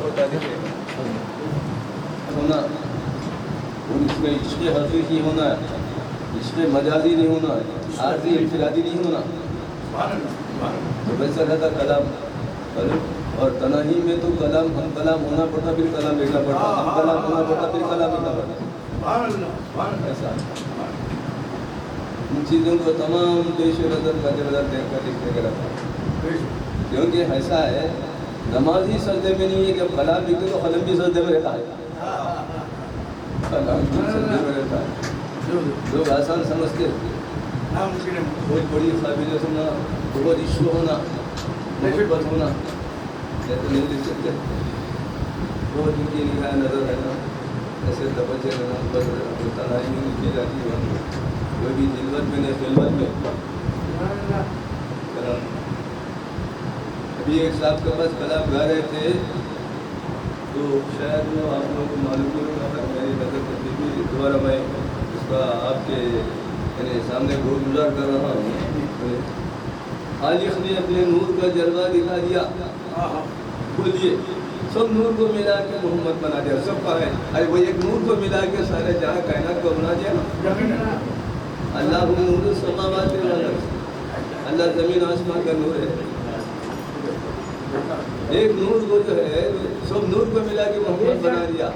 ہوتا ہے ہونا اس میں عشق حقیقی ہونا ہے، عشق مجازی نہیں ہونا ہے، عارضی انفرادی نہیں ہونا. تو ویسا رہتا کلام. اور تنہی میں تو کلام ہم کلام ہونا پڑتا پھر کلام لکھنا پڑتا، ہم کلام ہونا پڑتا پھر کلام لکھنا پڑتا. ایسا ان چیزوں کو تمام پیش نظر دیکھ کر لکھنے کا رکھا. کیونکہ ایسا ہے نماز ہی سجدے میں نہیں ہے کہ کلام لکھتے تو قلم بھی سجدے میں رہتا ہے. کلام بھی سجدے میں رہتا ہے. لوگ آسان سمجھتے بہت بڑی قابلیت ہونا، بہت عشق ہونا، محبت ہونا، نہیں لکھ سکتے. بہت ان کی نگاہ نظر ہے نا، ایسے توجہ رہنا بس تنہائی میں لکھی جاتی ہے. کوئی بھی جلوت میں نہیں خلوت میں. ابھی ایک صاحب کے پاس کلام گا رہے تھے تو شاید وہ آپ لوگوں کو معلوم نہیں ہوگا، میری نظر کرتی تھی. دوبارہ میں اس کا آپ کے یعنی سامنے گزار کر رہا ہوں. خالق نے اپنے نور کا جلوہ دکھا دیا. بولیے سب نور کو ملا کے محمد بنا دیا. سب کا ہے ارے وہ ایک نور کو ملا کے سارے جہاں کائنات کو بنا دیا. اللہ نور السماوات والارض، اللہ زمین آسمان کا نور ہے. ایک نور کو جو ہے سب نور کو ملا کے محمد بنا دیا.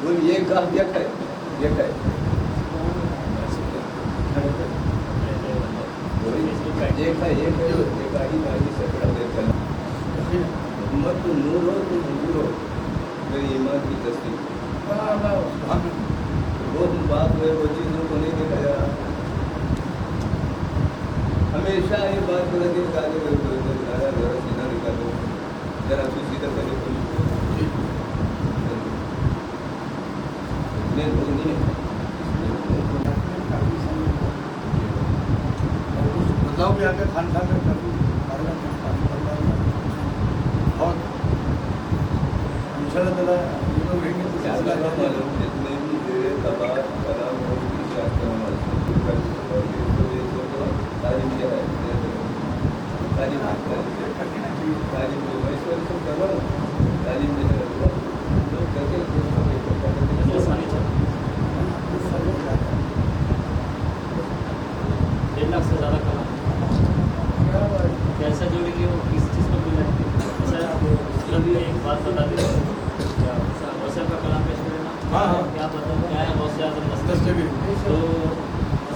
وہ یہ کہا یک ہے، یک ہے. ایک ہے، ایک ہے، ایک آئی سے بڑا دیکھ کر محمد تو نور ہو تو نور ہو. میری ایمان کی تصدیق بہت بات ہے، وہ چیزوں کو نہیں دیکھا جا رہا. ہمیشہ یہ بات کریں کہ نکالے گئے ذرا سیدھا نکالو، ذرا تو سیدھا کرے بتاؤ بھی آگے خان خان میں اور ان شاء اللہ تعالیٰ یہ لوگ رہیں گے جتنے بھی تیرے تباہ کلام ہو تعلیم کیا ہے، تعلیم تعلیم تعلیم لاکھ سے زیادہ کلام کیسا جوڑیں گے، وہ کس چیز کو ملا ہے. ایک بات بتا دیں غوث کا کلام پیش کرنا کیا بتا کیا ہے غوث اعظم دستگیر. تو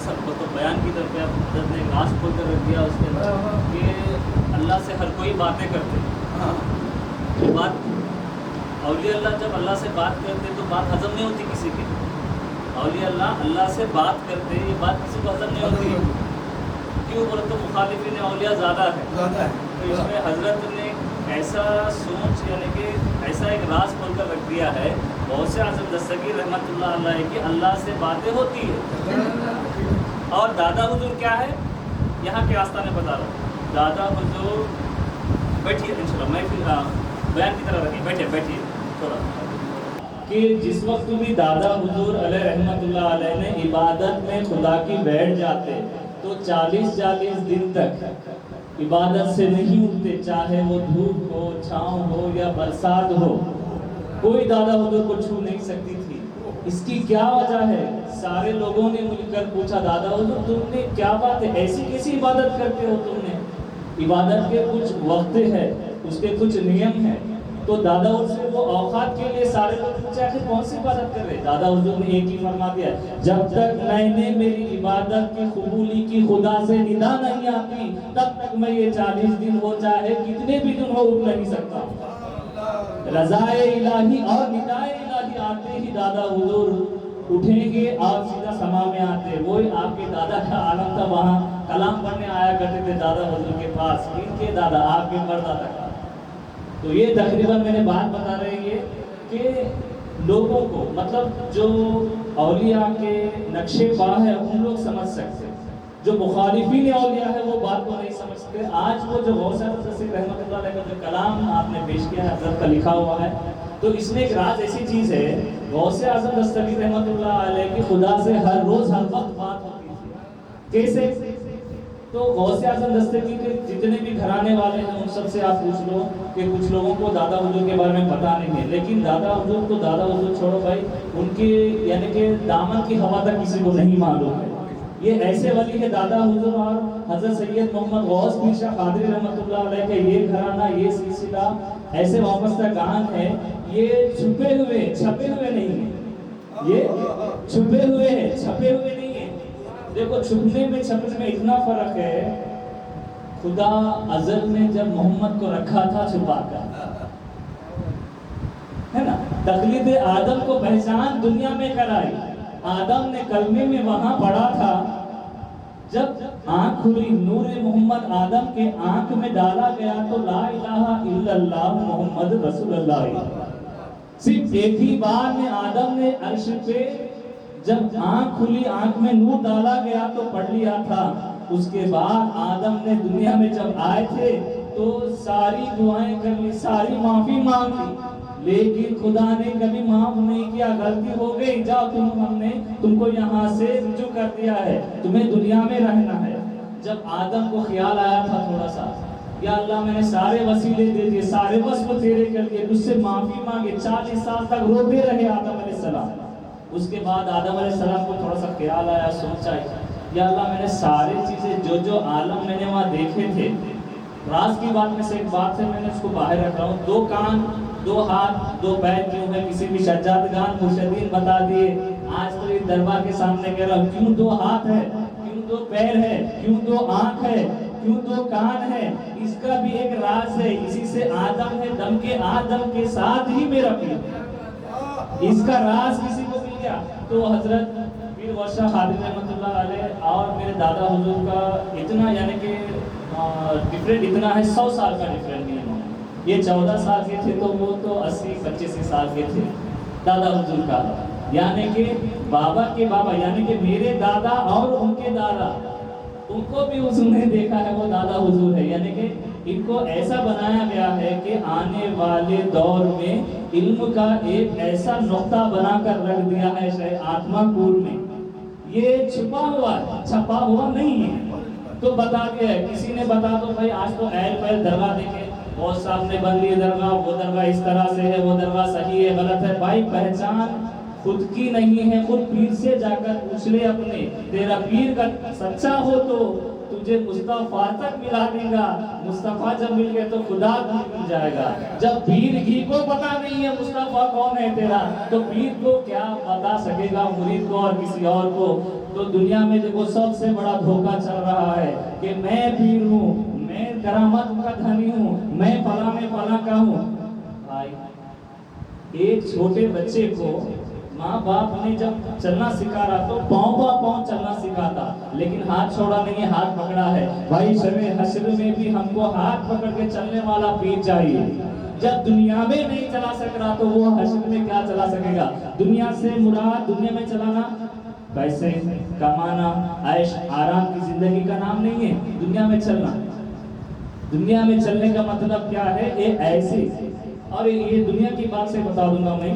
سب تو بیان کی طرف آپ حضرت نے راز کھول کر رکھ دیا اس کے اندر کہ اللہ سے ہر کوئی باتیں کرتے ہیں. یہ بات اولیاء اللہ جب اللہ سے بات کرتے تو بات ہضم نہیں ہوتی کسی کی. اولیاء اللہ سے بات کرتے یہ بات کسی کو ہضم نہیں ہوتی. کیوں بولے تو مخالفین اولیاء زیادہ ہے. تو اس میں حضرت نے ایسا سوچ یعنی کہ ایسا ایک راز کھول کر رکھ دیا ہے غوث اعظم دستگیر رحمۃ اللہ علیہ کی اللہ سے باتیں ہوتی ہے. اور دادا حضور کیا ہے یہاں کے آستانے بتا رہا ہوں. دادا حضور بیٹھیے انشاءاللہ میں پھر بیان کی طرح رکھیے، بیٹھیے تھوڑا. کہ جس وقت بھی دادا حضور علیہ رحمۃ اللہ علیہ نے عبادت میں خدا کی بیٹھ جاتے تو 40 دن تک عبادت سے نہیں اٹھتے، چاہے وہ دھوپ ہو، چھاؤں ہو یا برسات ہو. کوئی دادا حضور کو چھو نہیں سکتی تھی. اس کی کیا وجہ ہے؟ سارے لوگوں نے مل کر پوچھا دادا حضور تم نے کیا بات ہے، ایسی کیسی عبادت کرتے ہو تم نے؟ عبادت کے کچھ وقت ہے، اس کے کچھ نیم ہیں. تو دادا حضور سے وہ اوقات کے لیے سارے لوگ پوچھا کہ کون سی عبادت کر رہے؟ دادا حضور نے ایک ہی فرما دیا، جب تک میں نے میری عبادت کی قبولی کی خدا سے ندا نہیں آتی تب تک میں یہ 40 دن ہو چاہے کتنے بھی دن ہو اٹھ نہیں سکتا. رضائے الہی اور ندائے الہی آتے ہی دادا حضور اٹھیں گے اور سیدھا سما میں آتے. وہی آپ کے دادا کا عالم تھا، وہاں کلام پڑھنے آیا کرتے تھے دادا حضور کے پاس. ان کے دادا آپ کے پردادا کا. تو یہ تقریباً میں نے بات بتا رہی ہے کہ لوگوں کو مطلب جو اولیاء کے نقشے پا ہے ان لوگ سمجھ سکتے، جو مخالفین اولیاء ہے وہ بات کو نہیں سمجھتے. آج وہ جو غوث اعظم دستگیر رحمۃ اللہ علیہ کا جو کلام آپ نے پیش کیا ہے حضرت کا لکھا ہوا ہے، تو اس میں ایک راز ایسی چیز ہے غوث اعظم دستگیر رحمۃ اللہ علیہ کی خدا سے ہر روز ہر وقت بات ہوتی تھی. کیسے؟ تو غوث اعظم دستگیر کے جتنے بھی گھرانے والے ہیں ان سب سے آپ پوچھ لو کہ کچھ لوگوں کو دادا حضور کے بارے میں پتہ نہیں ہے، لیکن دادا حضور تو دادا حضور چھوڑو بھائی، ان کے یعنی کہ دامن کی ہوا تک کسی کو نہیں معلوم ہے۔ یہ ایسے ولی کے دادا حضور اور حضرت سید محمد غوث پیر شاہ قادری رحمۃ اللہ علیہ کے یہ گھرانہ، یہ سلسلہ ایسے وابستہ گان ہے، یہ چھپے ہوئے نہیں ہیں، یہ چھپے ہوئے ہیں، چھپے ہوئے نہیں ہیں۔ دیکھو چھپنے میں چھپنے میں اتنا فرق ہے، خدا ازل میں جب محمد کو رکھا تھا چھپا کر، ہے نا، تقلید آدم کو پہچان دنیا میں کرائی، آدم نے کلمے میں وہاں پڑھا تھا، جب آنکھ کھلی نور محمد آدم کے آنکھ میں ڈالا گیا تو لا الہ الا اللہ محمد رسول اللہ، صرف ایک ہی بار میں آدم نے عرش پہ جب آنکھ کھلی، آنکھ میں نور ڈالا گیا تو پڑھ لیا تھا۔ اس کے بعد آدم نے دنیا میں جب آئے تھے تو ساری دعائیں کر لی، ساری معافی مانگ لی، لیکن خدا نے کبھی معاف نہیں کیا، غلطی ہو گئی، جاؤ ہم نے تم کو یہاں سے رجوع کر دیا ہے، تمہیں دنیا میں رہنا ہے۔ جب آدم کو خیال آیا تھا تھوڑا سا، یا اللہ میں نے سارے وسیلے دے دیے، سارے وصف تیرے کر دیے، تجھ سے معافی مانگے، 40 سال تک روتے رہے آدم علیہ السلام۔ اس کے بعد آدم علیہ السلام کو تھوڑا سا خیال آیا، سوچا یا اللہ میں نے ساری چیزیں جو عالم میں نے وہاں دیکھے تھے، راز کی بات میں سے ایک بات ہے، میں نے اس کو باہر رکھ رہا ہوں، 2 کان 2 ہاتھ 2 پیر کیوں ہے؟ کسی بھی شجاعتگان مرشدین بتا دیے، آج تو اس دربار کے سامنے کہہ رہا ہوں، کیوں 2 ہاتھ ہے، کیوں 2 پیر ہے، کیوں 2 آنکھ ہے، کیوں 2 کان ہے؟ اس کا بھی ایک راز ہے، اسی سے آدم ہے، دم کے آدم کے ساتھ ہی میرا پیر، اس کا راز کسی کو مل گیا۔ تو حضرت پیر غوث شاہ قادری رحمۃ اللہ علیہ اور میرے دادا حضور کا اتنا یعنی کہ ڈفرینٹ اتنا ہے، 100 سال کا ڈفرینٹ نہیں ہے۔ یہ 14 سال کے تھے تو وہ تو 80-85 سال کے تھے دادا حضور کا، یعنی کہ بابا کے بابا، یعنی کہ میرے دادا اور ان کے دادا، ان کو بھی اس نے دیکھا ہے، وہ دادا حضور ہے، یعنی کہ ان کو ایسا بنایا گیا ہے کہ آنے والے دور میں علم کا ایک ایسا نقطہ بنا کر رکھ دیا ہے شاہ آتما پور میں، یہ چھپا ہوا ہے، چھپا ہوا نہیں ہے۔ تو بتا دیا ہے، کسی نے بتا دو بھائی آج تو اہل پہل درگاہ دیکھے، بہت صاحب نے بن لی درگاہ، وہ درگاہ اس طرح سے ہے، وہ درگاہ صحیح ہے غلط ہے، بھائی پہچان خود کی نہیں ہے، خود پیر سے جا کر پوچھ لے اپنے، تیرا پیر کا سچا ہو تو تجھے مصطفیٰ تک ملا دے گا، مصطفیٰ جب مل گئے تو خدا بھی مل جائے گا۔ جب پیر ہی کو پتا نہیں ہے مصطفیٰ کون ہے تیرا، تو پیر کو کیا بتا سکے گا مرید کو اور کسی اور کو؟ تو دنیا میں دیکھو سب سے بڑا دھوکہ چل رہا ہے کہ میں پیر ہوں، میں کرامت کا دھنی ہوں، میں فلاں میں فلاں کا ہوں۔ بھائی ایک چھوٹے بچے کو ماں باپ نے جب چلنا سکھا رہا تو پاؤں با پاؤں چلنا سکھاتا، لیکن ہاتھ چھوڑا نہیں ہے، ہاتھ پکڑا ہے۔ بھائی شب حشر میں بھی ہم کو ہاتھ پکڑ کے چلنے والا پیر چاہیے۔ جب دنیا میں نہیں چلا سک رہا تو وہ حشر میں کیا چلا سکے گا؟ دنیا سے مراد دنیا میں چلانا پیسے کمانا، عیش آرام کی زندگی کا نام نہیں ہے۔ دنیا میں چلنا، دنیا میں چلنے کا مطلب کیا ہے؟ یہ ایسے، اور یہ دنیا کی بات سے بتا دوں گا میں،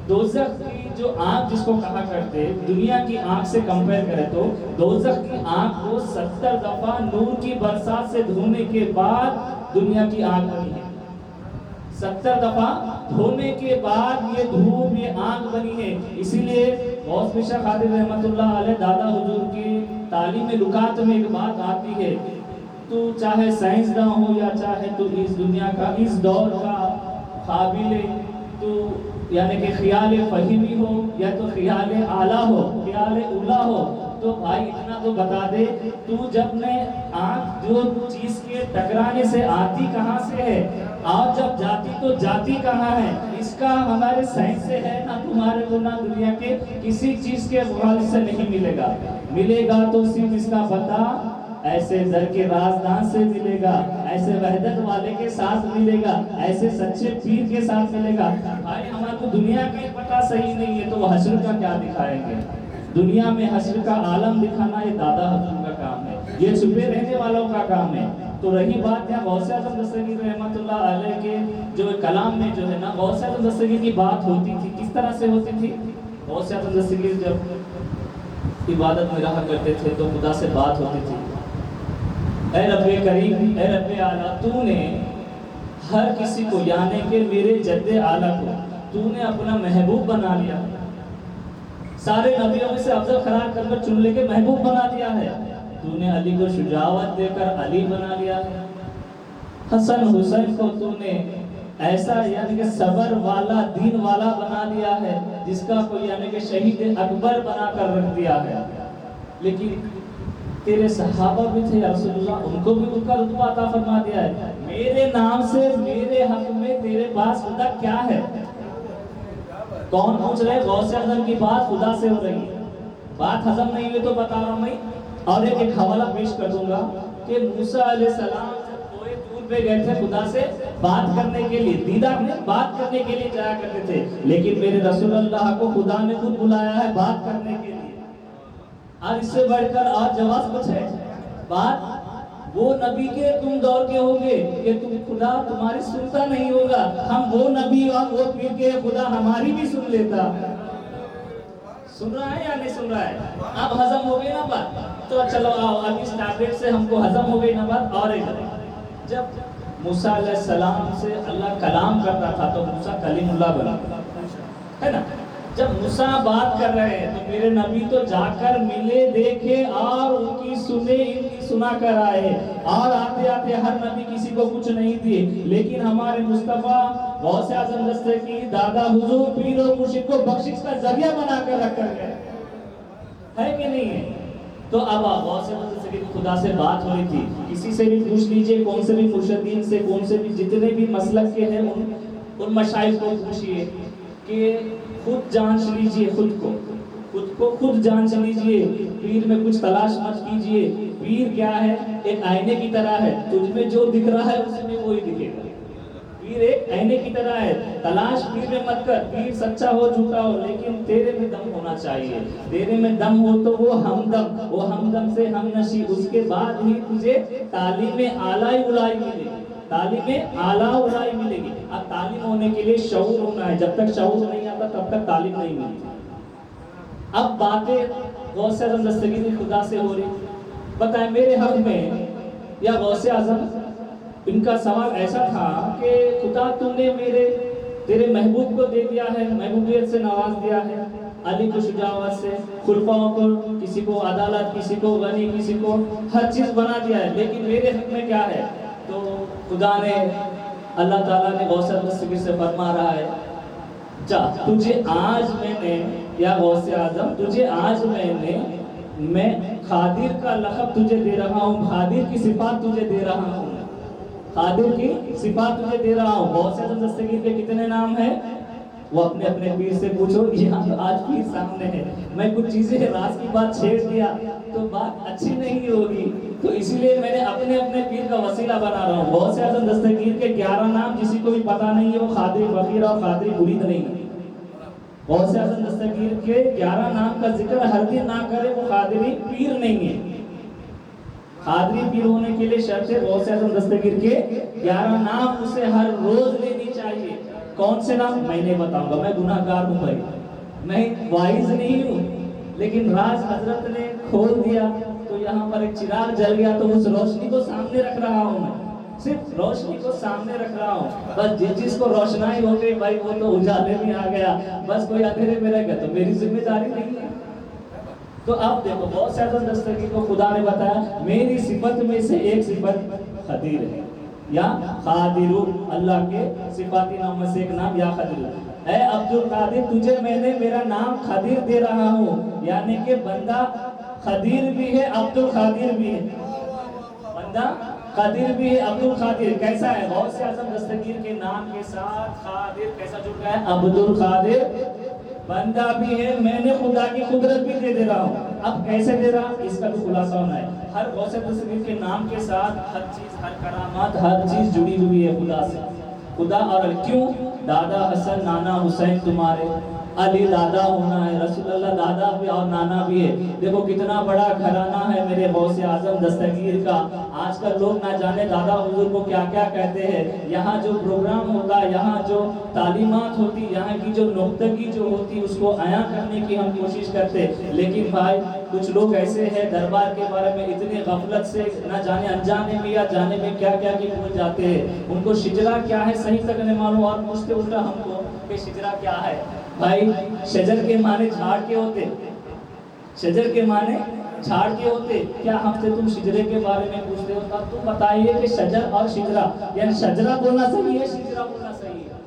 دوزخ کی جو آنکھ جس کو کہا کرتے، دنیا کی آنکھ سے کمپیر کرے تو دوزخ کی آنکھ کو 70 دفعہ نور کی برسات سے دھونے کے بعد دنیا کی آنکھ بنی ہے۔ 70 دفعہ دھونے کے بعد یہ دھوپ، یہ آنکھ بنی ہے۔ اسی لیے غوث پیر شاہ قادری رحمۃ اللہ علیہ دادا حضور کی تعلیم لکات میں ایک بات آتی ہے، تو چاہے سائنسداں ہو یا چاہے تو اس دنیا کا اس دور کا قابل تو یعنی کہ خیال فہمی ہو یا تو خیال اعلیٰ ہو، خیال اولیٰ ہو، تو بھائی اتنا تو بتا دے، تو جب میں آنکھ جو چیز کے ٹکرانے سے آتی کہاں سے ہے اور جب جاتی تو جاتی کہاں ہے، اس کا ہمارے سائنس سے ہے نہ تمہارے کو، نہ دنیا کے کسی چیز کے حوالے سے نہیں ملے گا۔ ملے گا تو صرف اس کا پتہ ایسے در کے رازدان سے ملے گا، ایسے وحدت والے کے ساتھ ملے گا، ایسے سچے پیر کے ساتھ ملے گا۔ بھائی ہمارے کو دنیا کے پتہ صحیح نہیں ہے تو وہ حشر کا کیا دکھائیں گے؟ دنیا میں حشر کا عالم دکھانا یہ دادا حضور کا کام ہے، یہ چھپے رہنے والوں کا کام ہے۔ تو رہی بات یہاں غوث اعظم دستگیر رحمۃ اللہ علیہ کے جو کلام میں جو ہے نا غوث اعظم دستگیر کی بات ہوتی تھی، کس طرح سے ہوتی تھی؟ غوث اعظم دستگیر جب عبادت میں رہا کرتے تھے تو خدا سے بات ہوتی تھی، اے رب کریم، اے رب اعلیٰ، تو نے ہر کسی کو یعنی کہ میرے جد اعلیٰ کو تو نے اپنا محبوب بنا لیا، سارے نبیوں میں سے افضل قرار کر کر چن لے کے محبوب بنا دیا ہے، تو نے علی کو شجاعت دے کر علی بنا لیا ہے، حسن حسین کو تو نے ایسا یعنی کہ صبر والا دین والا بنا دیا ہے جس کا کوئی یعنی کہ شہید اکبر بنا کر رکھ دیا ہے۔ لیکن تیرے صحابہ بھی تھے یا رسول اللہ، ان کو بھی ان کا رتبہ عطا فرما دیا ہے، میرے نام سے میرے حق میں تیرے پاس خدا کیا ہے؟ کون پوچھ رہے؟ غوث اعظم کی بات خدا سے ہو رہی ہے، بات ہضم نہیں ہوئی تو بتا رہا ہوں میں، اور ایک حوالہ پیش کر دوں گا کہ موسیٰ علیہ السلام جب کوئے طور پہ گئے تھے خدا سے بات کرنے کے لیے، دیدار میں بات کرنے کے لیے جایا کرتے تھے، لیکن میرے رسول اللہ کو خدا نے خود بلایا ہے بات کرنے کے لیے، اور اس سے بڑھ کر اور جواز کچھ ہے؟ بات وہ نبی کے تم دور کے ہوگے کہ تم خدا تمہاری سنتا نہیں ہوگا، ہم وہ نبی اور وہ پیر کے خدا ہماری بھی سن لیتا۔ سن رہا ہے یا نہیں سن رہا ہے؟ اب ہضم ہو گئی نا بات؟ تو چلو آؤ اب اس ٹیبلٹ سے ہم کو ہضم ہو گئی نا بات۔ اور ایک جب موسیٰ علیہ السلام سے اللہ کلام کرتا تھا تو موسیٰ کلیم اللہ بنا ہے نا، جب موسیٰ بات کر رہے ہیں تو میرے نبی تو جا کر ملے دیکھے اور ان کی سنے ان کی سنا کر آئے، اور آتے آتے ہر نبی کسی کو کچھ نہیں دیے، لیکن ہمارے مصطفیٰ غوث اعظم دستگیر دادا حضور پیر و مرشد کو بخشش کا ذریعہ بنا کر رکھ کر گئے، ہے کہ نہیں ہے؟ تو اب غوث اعظم دستگیر خدا سے بات ہو رہی تھی، کسی سے بھی پوچھ لیجئے، کون سے بھی مرشدین سے، کون سے بھی جتنے بھی مسلک کے ہیں ان مشائخ کو پوچھئے کہ خود جانچ لیجئے، خود کو خود جانچ لیجئے، پیر میں کچھ تلاش مت کیجئے، پیر کیا ہے؟ ایک آئینے کی طرح ہے، تجھ میں جو دکھ رہا ہے اس میں وہی دکھے گا، پیر ایک آئینے کی طرح ہے، تلاش پیر میں مت کر، پیر سچا ہو جھوٹا ہو لیکن تیرے میں دم ہونا چاہیے، تیرے میں دم ہو تو وہ ہمدم سے ہم نشی، اس کے بعد ہی تجھے تعلیم اعلیٰ الائی ملے گی، تعلیم اعلیٰ الائی ملے گی۔ اب تعلیم ہونے کے لیے شعور ہونا ہے، جب تک شعور نہیں آتا تب تک تعلیم نہیں ملتی۔ اب باتیں غوث اعظم دستگیر خدا سے ہو رہی، بتائیں میرے حق میں یا غوث اعظم؟ ان کا سوال ایسا تھا کہ خدا تم نے تیرے محبوب کو دے دیا ہے، محبوبیت سے نواز دیا ہے، علی کو شجاعت سے، خلفاؤں کو، کسی کو عدالت، کسی کو غنی، کسی کو ہر چیز بنا دیا ہے، لیکن میرے حق میں کیا ہے؟ تو خدا نے، اللہ تعالیٰ نے غوث اعظم دستگیر سے فرما رہا ہے، جا تجھے آج میں نے، یا غوث اعظم تجھے آج میں خادر کا لقب تجھے دے رہا ہوں، خادر کی صفات تجھے دے رہا ہوں، خادر کی صفات تجھے دے رہا ہوں۔ غوث اعظم دستگیر کے کتنے نام ہیں؟ وہ اپنے اپنے پیر سے پوچھو، یہاں آج پیر سامنے ہے، میں کچھ چیزیں راز کی بات چھیڑ دیا تو بات اچھی نہیں ہوگی، تو اسی لیے میں نے اپنے پیر کا وسیلہ بنا رہا ہوں۔ غوث اعظم دستگیر کے 11 نام کسی کو بھی پتا نہیں ہے، وہ قادری فقیر اور قادری مرید نہیں ہے۔ غوث اعظم دستگیر کے 11 نام کا ذکر ہر دن نہ کرے وہ قادری پیر نہیں ہے۔ قادری پیر ہونے کے لیے شرط ہے غوث اعظم دستگیر کے 11 نام اسے ہر روز لینی چاہیے۔ کون سے نام؟ میں نہیں بتاؤں گا، میں گناہگار ہوں بھائی، میں واعظ نہیں ہوں، لیکن راز حضرت نے کھول دیا تو یہاں پر ایک چراغ جل گیا تو اس روشنی کو سامنے رکھ رہا ہوں، میں صرف روشنی کو سامنے رکھ رہا ہوں، بس جس کو روشنائی ہو گئی بھائی وہ تو اجالے میں آ گیا، بس کوئی اندھیرے میں رہ گیا تو میری ذمہ داری نہیں ہے۔ تو اب دیکھو غوث اعظم دستگیر کو خدا نے بتایا میری صفت میں سے ایک صفت قدیر ہے، یا قادر، اللہ کے صفاتی نام میں سے ایک نام یا قدیر۔ اے عبد القادر تجھے میں نے میرا نام قدیر دے رہا ہوں، یعنی کہ بندہ قدیر بھی ہے عبد القادر بھی ہے، بندہ قدیر بھی ہے عبد القادر۔ کیسا ہے؟ غوث اعظم دستگیر کے نام کے ساتھ قادر کیسا جڑ گیا ہے؟ عبد القادر بندہ بھی ہے، میں نے خدا کی قدرت بھی دے رہا ہوں۔ اب کیسے دے رہا؟ اس کا بھی خلاصہ ہونا ہے۔ ہر غوث دستگیر کے نام کے ساتھ ہر چیز، ہر کرامات، ہر چیز جڑی ہوئی ہے خدا سے، خدا۔ اور کیوں؟ دادا حسن نانا حسین تمہارے، علی دادا ہونا ہے، رسول اللہ دادا بھی اور نانا بھی ہے. دیکھو کتنا بڑا گھرانہ ہے میرے غوث اعظم دستگیر کا. آج کل لوگ نہ جانے دادا حضور کو کیا کیا کہتے ہیں. یہاں جو پروگرام ہوتا ہے، یہاں جو تعلیمات ہوتی، یہاں کی جو نقطگی جو ہوتی، اس کو عیاں کرنے کی ہم کوشش کرتے. لیکن بھائی کچھ لوگ ایسے ہیں دربار کے بارے میں اتنی غفلت سے نہ جانے انجانے میں یا جانے میں کیا کیا کی بھول جاتے ہیں. ان کو شجرا کیا ہے صحیح تک نہیں معلوم، اور پوچھتے الٹا ہم کو کہ شجرا کیا ہے. بھائی شجر کے معنی جھاڑ کے ہوتے، شجر کے معنی جھاڑ کے ہوتے. کیا ہم سے تم شجرے کے بارے میں پوچھتے ہو؟ تب تم بتائیے کہ شجر اور شجرا یعنی شجرا بولنا صحیح ہے، شجرا بولنا صحیح ہے.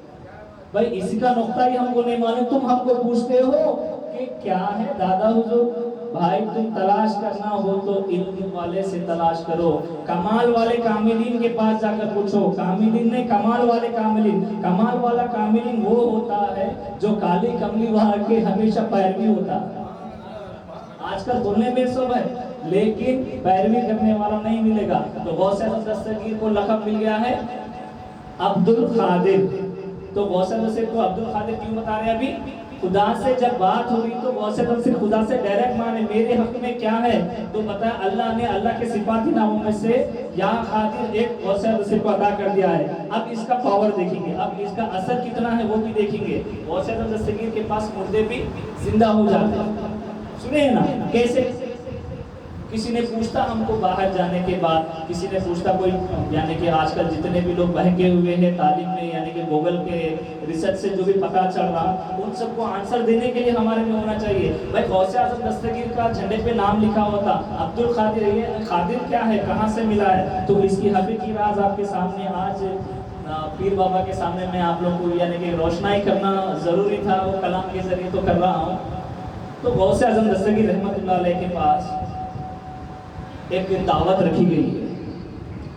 بھائی اسی کا نقطہ ہی ہم کو نہیں معلوم، تم ہم کو پوچھتے ہو کہ کیا ہے دادا حضور. بھائی تم تلاش کرنا ہو تو علم والے سے تلاش کرو، کمال والے کاملین کے پاس جا کر پوچھو. کاملین نہیں، کمال والے کاملین. کمال والا کاملین وہ ہوتا ہے جو کالی کملی وہاں کے ہمیشہ پیروی ہوتا ہے. آج کل بولنے میں سب ہے لیکن پیروی کرنے والا نہیں ملے گا. تو غوث اعظم دستگیر کو لقب مل گیا ہے عبد القادر. تو غوث اعظم کو عبد القادر کیوں بتا رہے ہیں؟ ابھی خدا سے جب بات ہو رہی تو غوث اعظم سے خدا سے ڈائریکٹ مانے میرے حق میں کیا ہے. تو بتایا اللہ نے اللہ کے صفاتی ناموں میں سے یا قادر ایک غوث اعظم کو عطا کر دیا ہے. اب اس کا پاور دیکھیں گے، اب اس کا اثر کتنا ہے وہ بھی دیکھیں گے. غوث اعظم دستگیر کے پاس مردے بھی زندہ ہو جاتے ہیں. سنے نا کیسے؟ کسی نے پوچھتا ہم کو باہر جانے کے بعد، کسی نے پوچھتا کوئی یعنی کہ آج کل جتنے بھی لوگ بہکے ہوئے ہیں تعلیم میں یعنی کہ گوگل کے ریسرچ سے جو بھی پتہ چل رہا ان سب کو آنسر دینے کے لیے ہمارے میں ہونا چاہیے. بھائی غوث اعظم دستگیر کا جھنڈے پہ نام لکھا ہوا تھا عبد القادر. یہ قادر کیا ہے، کہاں سے ملا ہے؟ تو اس کی حقیقی راز آپ کے سامنے آج پیر بابا کے سامنے میں آپ لوگ کو یعنی کہ روشنائی کرنا ضروری تھا، وہ کلام کے ذریعے تو کر رہا ہوں. تو غوث اعظم دستگیر رحمۃ اللہ علیہ کے پاس ایک دعوت رکھی گئی ہے.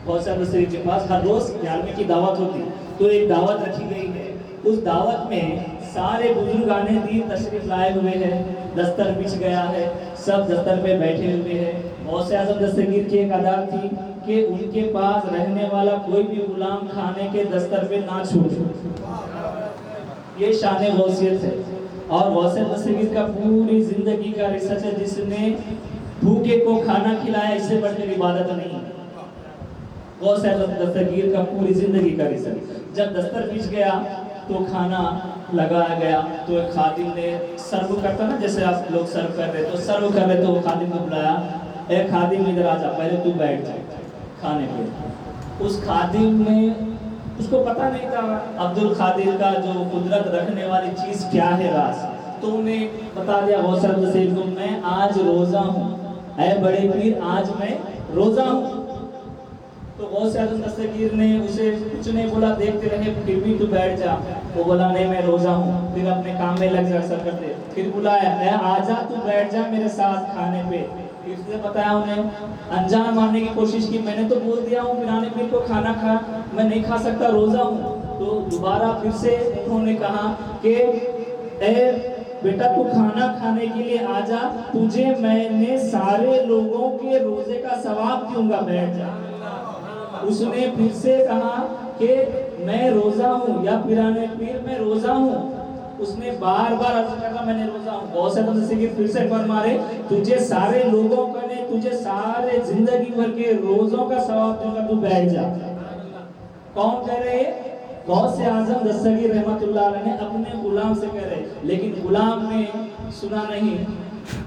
غوث اعظم دستگیر کے پاس ہر روز 11ویں کی دعوت ہوتی، تو ایک دعوت رکھی گئی ہے. اس دعوت میں سارے بزرگان دین تشریف لائے ہوئے ہیں، دستر بچھ گیا ہے، سب دستر پہ بیٹھے ہوئے ہیں. غوث اعظم دستگیر کی ایک عادت تھی کہ ان کے پاس رہنے والا کوئی بھی غلام کھانے کے دستر پہ نہ چھوڑے. یہ شان غوثیت ہے. اور غوث دستگیر کا پوری زندگی کا ریسرچ ہے، جس نے بھوکے کو کھانا کھلایا اس سے بڑھ کر عبادت نہیں. غوث اعظم دستگیر کا پوری زندگی کا ریسرچ. جب دستر بچ گیا تو کھانا لگایا گیا تو ایک خادم نے سرو کرتا نا جیسے آپ لوگ سرو کر رہے تو سرو کر رہے تو وہ خادم کو بلایا، اے خادم ادھر آ جا، پہلے تو بیٹھ جا کھانے پہ. اس خادم نے اس کو پتہ نہیں تھا عبد القادر کا جو قدرت رکھنے والی چیز کیا ہے راز. تو انہیں بتا دیا غوث اعظم دستگیر کو میں آج روزہ ہوں، اے بڑے پیر آج میں روزہ ہوں. تو غوث اعظم دستگیر نے اسے کچھ نہیں بولا، دیکھتے رہے، پھر بھی تو بیٹھ جا. وہ بولا نہیں میں روزہ ہوں. پھر اپنے کام میں لگ جا سر کرتے. پھر بلایا اے آجا تو بیٹھ جا میرے ساتھ کھانے پہ. اس نے بتایا انہیں انجان مارنے کی کوشش کی، میں نے تو بول دیا ہوں پرانے پیر کو کھانا کھا، میں نہیں کھا سکتا روزہ ہوں. تو دوبارہ پھر سے انہوں نے کہا کہ اے بیٹا تو کھانا کھانے کے لیے آجا، تجھے میں نے سارے لوگوں کے روزے کا ثواب دوں گا، بیٹھ جا. اس نے پھر سے کہا کہ میں روزہ ہوں یا پرانے پیر میں روزہ ہوں. اس نے بار بار عرض کرا میں نے روزہ ہوں. غوث اعظم دستگیر پھر سے فرمارے تجھے سارے لوگوں کا نے تجھے سارے زندگی بھر کے روزوں کا ثواب دوں گا، تو بیٹھ جا. کون کہہ رہے ہیں؟ غوث اعظم دستگیر رحمۃ اللہ علیہ نے اپنے غلام سے کہہ رہے، لیکن غلام نے سنا نہیں.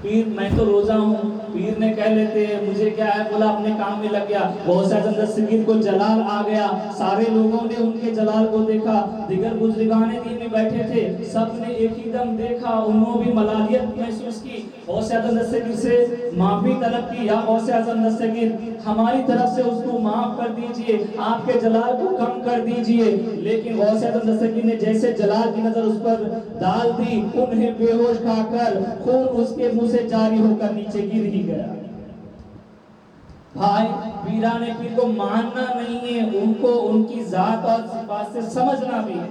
پیر میں تو روزہ ہوں. پیر نے کہہ لیتے مجھے کیا ہے، بولا اپنے کام میں لگ گیا. غوث اعظم دستگیر کو جلال آ گیا. سارے لوگوں نے ان کے جلال کو دیکھا. دیگر بزرگان دین میں بیٹھے تھے، سب نے ایک ہی دم دیکھا، انہوں بھی ملالت محسوس کی. غوث اعظم دستگیر سے معافی طلب کی، یا غوث اعظم دستگیر ہماری طرف سے اس کو معاف کر دیجئے، آپ کے جلال کو کم کر دیجئے. لیکن غوث اعظم دستگیر نے جیسے جلال کی نظر اس پر ڈال دی، انہیں بے ہوش کھا کر خون اس کے منہ سے جاری ہو کر نیچے گر ہی گیا. بھائی پیران پیر کو ماننا نہیں ہے، ان کو ان کی ذات اور صفات سے سمجھنا بھی ہے.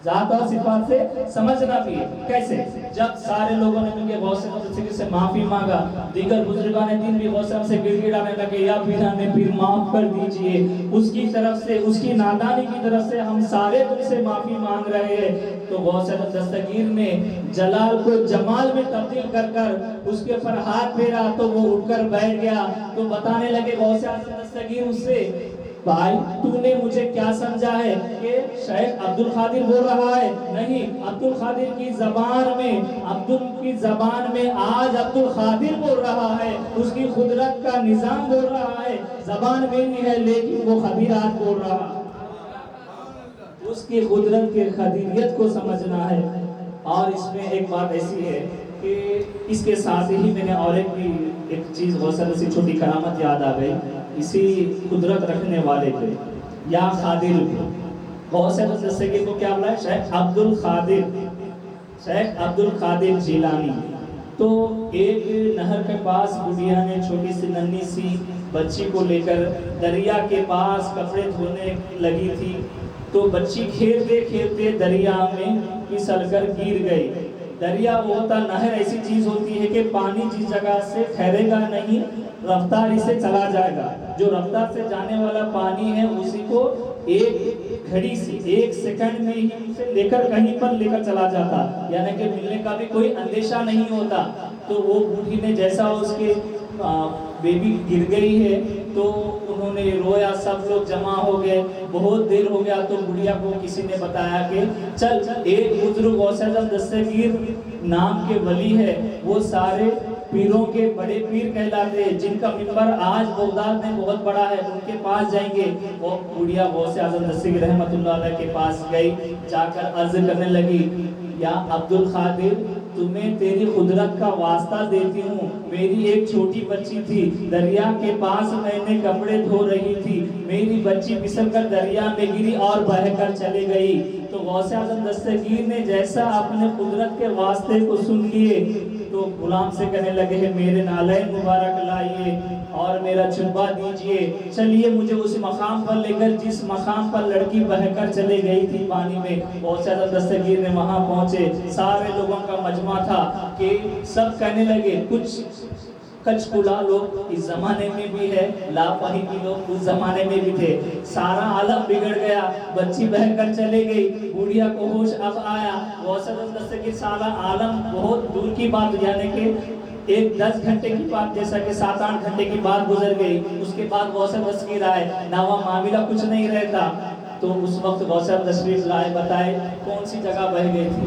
ذات اور صفات سے سمجھنا بھی ہے. کیسے؟ جب سارے لوگوں نے مل کے غوث اعظم سے معافی مانگا، دیگر بزرگان دین بھی غوث اعظم سے گڑ گڑانے لگے، یا پھر ہمیں پھر معاف کر دیجئے، اس کی طرف سے، اس کی نادانی کی طرف سے ہم سارے تم سے معافی مانگ رہے ہیں. تو غوث اعظم دستگیر نے جلال کو جمال میں تبدیل کر کر اس کے پر ہاتھ پھیرا تو وہ اٹھ کر بیٹھ گیا. تو بتانے لگے غوث اعظم دستگیر اس سے، بھائی تو نے مجھے کیا سمجھا ہے کہ شیخ عبد القادر بول رہا ہے؟ نہیں، عبد القادر کی زبان میں آج عبد القادر بول رہا ہے، اس کی قدرت کا نظام بول رہا ہے. زبان میری ہے لیکن وہ خبیرات بول رہا ہے. اس کی قدرت کے خدیریت کو سمجھنا ہے. اور اس میں ایک بات ایسی ہے کہ اس کے ساتھ ہی میں نے اور ایک چیز غوث اعظم سے چھوٹی کرامت یاد آ گئی. اسی قدرت رکھنے والے پہ یا قادر پہ غوث اعظم دستگیر کو کیا بولا ہے؟ شیخ عبد القادر جیلانی. تو ایک نہر کے پاس بڑھیا نے چھوٹی سی ننھی سی بچی کو لے کر دریا کے پاس کپڑے دھونے لگی تھی. تو بچی کھیلتے کھیلتے دریا میں پھسل کر گر گئی. دریا وہ ہوتا، نہر ایسی چیز ہوتی ہے کہ پانی جس جگہ سے ٹھہرے گا نہیں، رفتاری سے چلا جائے گا. جو رفتار سے جانے والا پانی ہے اسی کو ایک گھڑی سے، ایک سیکنڈ میں ہی اسے لے کر کہیں پر لے کر چلا جاتا، یعنی کہ ملنے کا بھی کوئی اندیشہ نہیں ہوتا. تو وہ بوڑھی نے جیسا اس کے بیبی گر گئی ہے تو انہوں نے رویا، سب لوگ جمع ہو گئے. بہت دیر ہو گیا تو بڑھیا کو کسی نے بتایا کہ چل، ایک بزرگ غوث اعظم دستگیر نام کے ولی ہے، وہ سارے پیروں کے بڑے پیر کہلاتے ہیں، جن کا منبر آج بغداد میں بہت بڑا ہے، ان کے پاس جائیں گے. وہ بڑھیا غوث اعظم دستگیر رحمت اللہ علیہ کے پاس گئی، جا کر عرض کرنے لگی، یا عبد القادر، تمہیں تیری قدرت کا واسطہ دیتی ہوں. میری ایک چھوٹی بچی تھی، دریا کے پاس میں نے کپڑے دھو رہی تھی، میری بچی پھسل کر دریا میں گری اور بہہ کر چلی گئی. تو غوث اعظم دستگیر نے جیسا اپنے قدرت کے واسطے کو سن لیے تو غلام سے کہنے لگے ہیں، میرے نالین مبارک لائیے اور میرا چنبا دیجئے. چلیے مجھے اس مقام پر لے کر جس مقام پر لڑکی بہہ کر چلے گئی تھی پانی میں. غوث اعظم دستگیر نے وہاں پہنچے، سارے لوگوں کا مجمع تھا کہ سب کہنے لگے، کچھ کچکلا لوگ اس زمانے میں بھی ہے، لاپرواہی لوگ اس زمانے میں بھی تھے. سارا عالم بگڑ گیا، بچی بہہ کر چلے گئی، بوڑھیا کو ہوش اب آیا. غوث اعظم دستگیر سارا عالم بہت دور کی بات، یعنی کہ ایک 10 گھنٹے کی بات، جیسا کہ 7-8 گھنٹے کی بات گزر گئی. اس کے بعد غوث اعظم دستگیر آئے، نوا معاملہ کچھ نہیں رہتا. تو اس وقت غوث اعظم دستگیر لائے، بتائے کون سی جگہ بہ گئی تھی،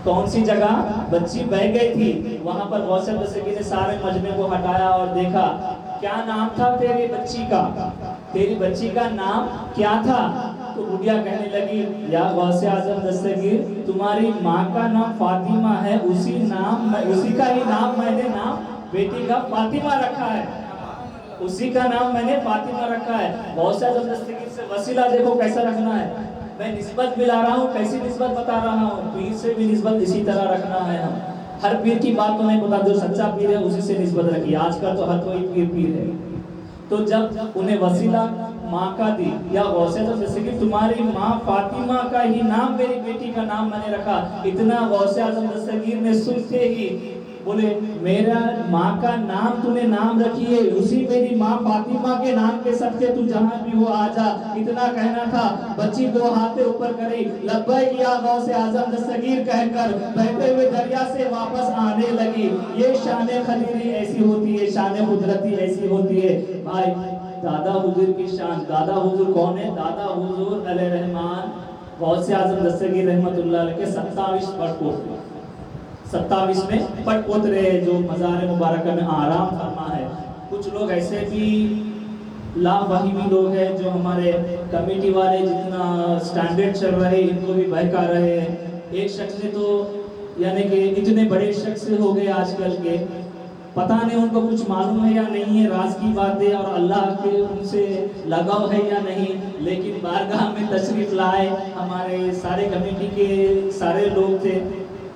کون سی جگہ بچی بہ گئی تھی. وہاں پر غوث اعظم دستگیر نے سارے مجمع کو ہٹایا اور دیکھا، کیا نام تھا تیری بچی کا، تیری بچی کا نام کیا تھا؟ تو بڑھیا کہنے لگی، یا غوث اعظم دستگیر، تمہاری ماں کا نام فاطمہ ہے، اسی کا ہی نام میں نے نام بیٹی کا فاطمہ رکھا ہے، اسی کا نام میں نے فاطمہ رکھا ہے. غوث اعظم دستگیر سے وسیلہ دیکھو کیسا رکھنا ہے. میں نسبت ملا رہا ہوں، کیسی نسبت بتا رہا ہوں، پیر سے بھی نسبت اسی طرح رکھنا ہے. ہم ہر پیر کی بات تو نہیں بتا، جو سچا پیر ہے اسی سے نسبت رکھیے. آج کل تو ہر کوئی پیر ہے. تو جب انہیں وسیلہ ماں کا دی، یا غوث اعظم دستگیر تمہاری ماں فاطمہ کا ہی نام میری بیٹی کا نام میں نے رکھا. اتنا غوث اعظم دستگیر نے سنتے ہی بولے، میرا ماں کا نام تو نے نام رکھی ہے، اسی میری ماں فاطمہ کے نام کے صدقے تو جہاں بھی ہو آ جا. اتنا کہنا تھا، بچی 2 ہاتھ اوپر کری، لبیک یا غوث اعظم دستگیر کہہ کر بہتے ہوئے دریا سے واپس آنے لگی. یہ شان خدیری ایسی ہوتی ہے، شان قدرتی ایسی ہوتی ہے. بھائی دادا حضور کی شان، دادا حضور کون ہے؟ دادا حضور علیہ رحمان غوث اعظم دستگیر رحمت اللہ علیہ کے 27 پٹ پوترے، 27 میں پٹ پوترے جو مزار مبارکہ میں آرام فرما ہے. کچھ لوگ ایسے بھی لافہمی لوگ ہیں جو ہمارے کمیٹی والے جتنا سٹینڈرڈ چل رہے ان کو بھی بہکا رہے ہیں. ایک شخص نے تو یعنی کہ اتنے بڑے شخص ہو گئے آج کل کے، پتہ نہیں ان کو کچھ معلوم ہے یا نہیں ہے، راز کی باتیں اور اللہ کے ان سے لگاؤ ہے یا نہیں، لیکن بارگاہ میں تشریف لائے. ہمارے سارے کمیٹی کے سارے لوگ تھے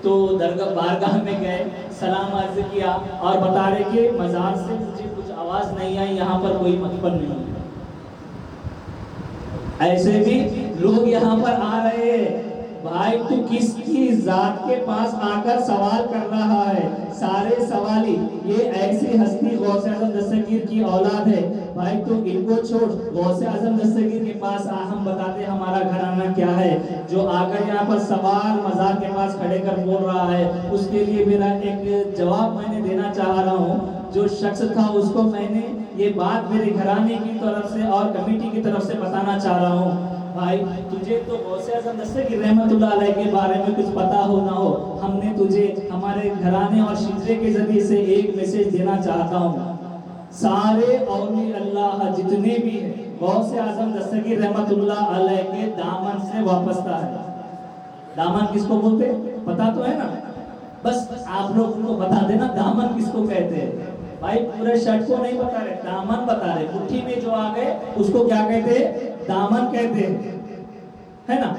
تو درگاہ بارگاہ میں گئے، سلام عرض کیا اور بتا رہے کہ مزار سے مجھے کچھ آواز نہیں آئی، یہاں پر کوئی مدفن نہیں ہے. ایسے بھی لوگ یہاں پر آ رہے ہیں بھائی تو کس کی ذات کے پاس آ کر سوال کر رہا ہے؟ سارے سوالی یہ ایسی ہستی غوث اعظم دستگیر کی اولاد ہے بھائی، تو ان کو چھوڑ، غوث اعظم دستگیر کے پاس آ، ہم بتاتے ہمارا گھرانہ کیا ہے۔ جو آ کر یہاں پر سوال مزار کے پاس کھڑے کر بول رہا ہے، اس کے لیے میرا ایک جواب میں نے دینا چاہ رہا ہوں۔ جو شخص تھا اس کو میں نے یہ بات میرے گھرانے کی طرف سے اور کمیٹی کی طرف سے بتانا چاہ رہا ہوں۔ بھائی تجھے تو غوث اعظم دستگیر رحمت اللہ علیہ کے بارے میں کچھ پتا ہو نہ ہو، ہم نے تجھے ہمارے گھرانے اور شجرے کے ذریعے سے ایک میسج دینا چاہتا ہوں۔ سارے اولیاء اللہ جتنے بھی ہیں غوث اعظم دستگیر رحمت اللہ علیہ کے دامن سے وابستہ ہے۔ دامن کس کو بولتے پتا تو ہے نا؟ بس آپ لوگ ان کو بتا دینا دامن کس کو کہتے ہیں۔ بھائی پورے شرٹ کو نہیں بتا رہے، دامن بتا رہے، مٹھی میں جو آ گئے اس کو کیا کہتے ہیں؟ دامن کہتے ہیں، ہے نا؟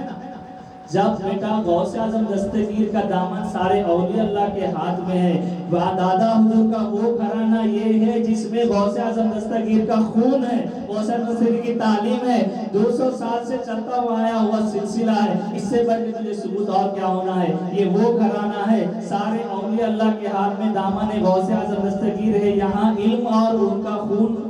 جب بیٹا غوث اعظم دستگیر کا دامن سارے اولیاء اللہ کے ہاتھ میں ہے، دادا حضور کا وہ گھرانہ یہ ہے جس میں غوث اعظم دستگیر کا خون ہے، غوث اعظم دستگیر کی تعلیم ہے، 200 سال سے چلتا ہوا آیا ہوا سلسلہ ہے، اس سے بڑھ کے تجھے ثبوت اور کیا ہونا ہے؟ یہ وہ گھرانہ ہے، سارے اولیاء اللہ کے ہاتھ میں دامن ہے، غوث اعظم دستگیر ہے، یہاں علم اور ان کا خون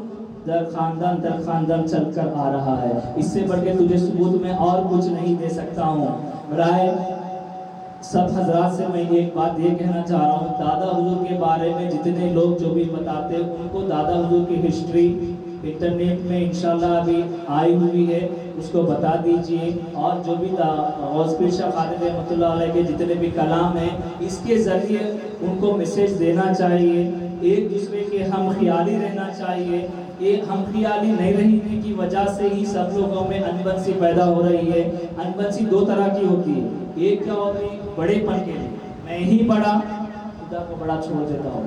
در خاندان چل کر آ رہا ہے، اس سے بڑھ کے تجھے ثبوت میں اور کچھ نہیں دے سکتا ہوں۔ برائے سب حضرات سے میں ایک بات یہ کہنا چاہ رہا ہوں، دادا حضور کے بارے میں جتنے لوگ جو بھی بتاتے ہیں ان کو دادا حضور کی ہسٹری انٹرنیٹ میں انشاءاللہ ابھی آئی ہوئی ہے، اس کو بتا دیجئے، اور جو بھی غوث پیر شاہ قادری رحمۃ اللہ علیہ کے جتنے بھی کلام ہیں اس کے ذریعے ان کو میسج دینا چاہیے، ایک دوسرے کے ہم خیالی رہنا چاہیے۔ ایک ہم خیالی نہیں رہنے کی وجہ سے ہی سب لوگوں میں انبن سی پیدا ہو رہی ہے۔ انبن سی دو طرح کی ہوتی ہے، ایک کیا ہوتی ہے بڑے پن کے لیے، میں ہی بڑا، خدا کو بڑا چھوڑ دیتا ہوں،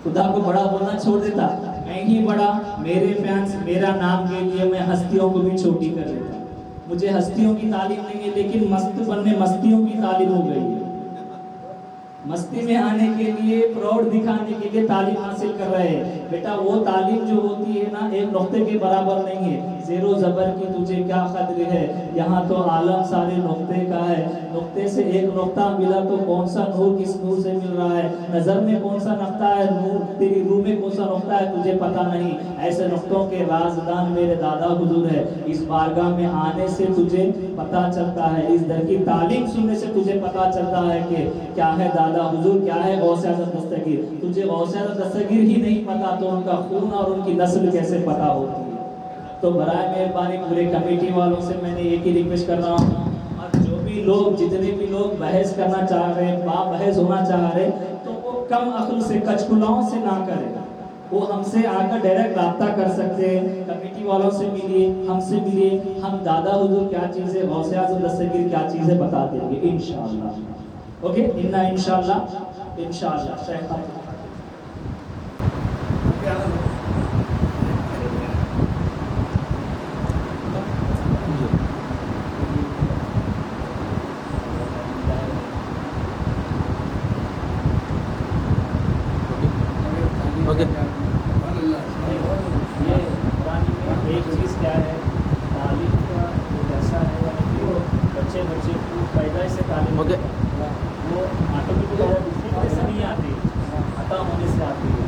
خدا کو بڑا بولنا چھوڑ دیتا، میں ہی بڑا، میرے فینس میرا نام کے لیے میں ہستیوں کو بھی چھوٹی کر دیتا۔ مجھے ہستیوں کی تعلیم نہیں ہے لیکن مست بننے مستیوں کی تعلیم ہو گئی ہے۔ مستی میں آنے کے لیے پراؤڈ دکھانے کے لیے تعلیم حاصل کر رہے ہیں، بیٹا وہ تعلیم جو ہوتی ہے نا ایک نقطے کے برابر نہیں ہے، زیر و زبر کی تجھے کیا قدر ہے، یہاں تو عالم سارے نقطے کا ہے، نقطے سے ایک نقطہ ملا تو کون سا نور کس نور سے مل رہا ہے، نظر میں کون سا نقطہ ہے، نور تیری روح میں کون سا نقطہ ہے تجھے پتہ نہیں۔ ایسے نقطوں کے رازدان میرے دادا حضور ہے، اس بارگاہ میں آنے سے تجھے پتہ چلتا ہے، اس در کی تعلیم سننے سے تجھے پتہ چلتا ہے کہ کیا ہے دادا حضور، کیا ہے غوث اعظم دستگیر۔ تجھے غوث اعظم دستگیر ہی نہیں پتا تو ان کا خون اور ان کی نسل کیسے پتا ہوتی ہے؟ تو برائے مہربانی پورے کمیٹی والوں سے میں نے ایک ہی ریکویسٹ کر رہا ہوں، اور جو بھی لوگ جتنے بھی لوگ بحث کرنا چاہ رہے ہیں، با بحث ہونا چاہ رہے ہیں، تو وہ کم عقل سے کچکلاؤں سے نہ کریں، وہ ہم سے آ کر ڈائریکٹ رابطہ کر سکتے ہیں، کمیٹی والوں سے ملیے، ہم سے ملیے، ہم دادا حضور کیا چیز ہے، غوث اعظم دستگیر کیا چیز ہے بتا دیں گے انشاءاللہ۔ اوکے انشاءاللہ شیخ ایک چیز کیا ہے، تعلیم کا ایسا ہے کہ بچے کو پیدائش سے تعلیم وہ آٹومیٹک سے نہیں آتی، عطا ہونے سے آتی ہے۔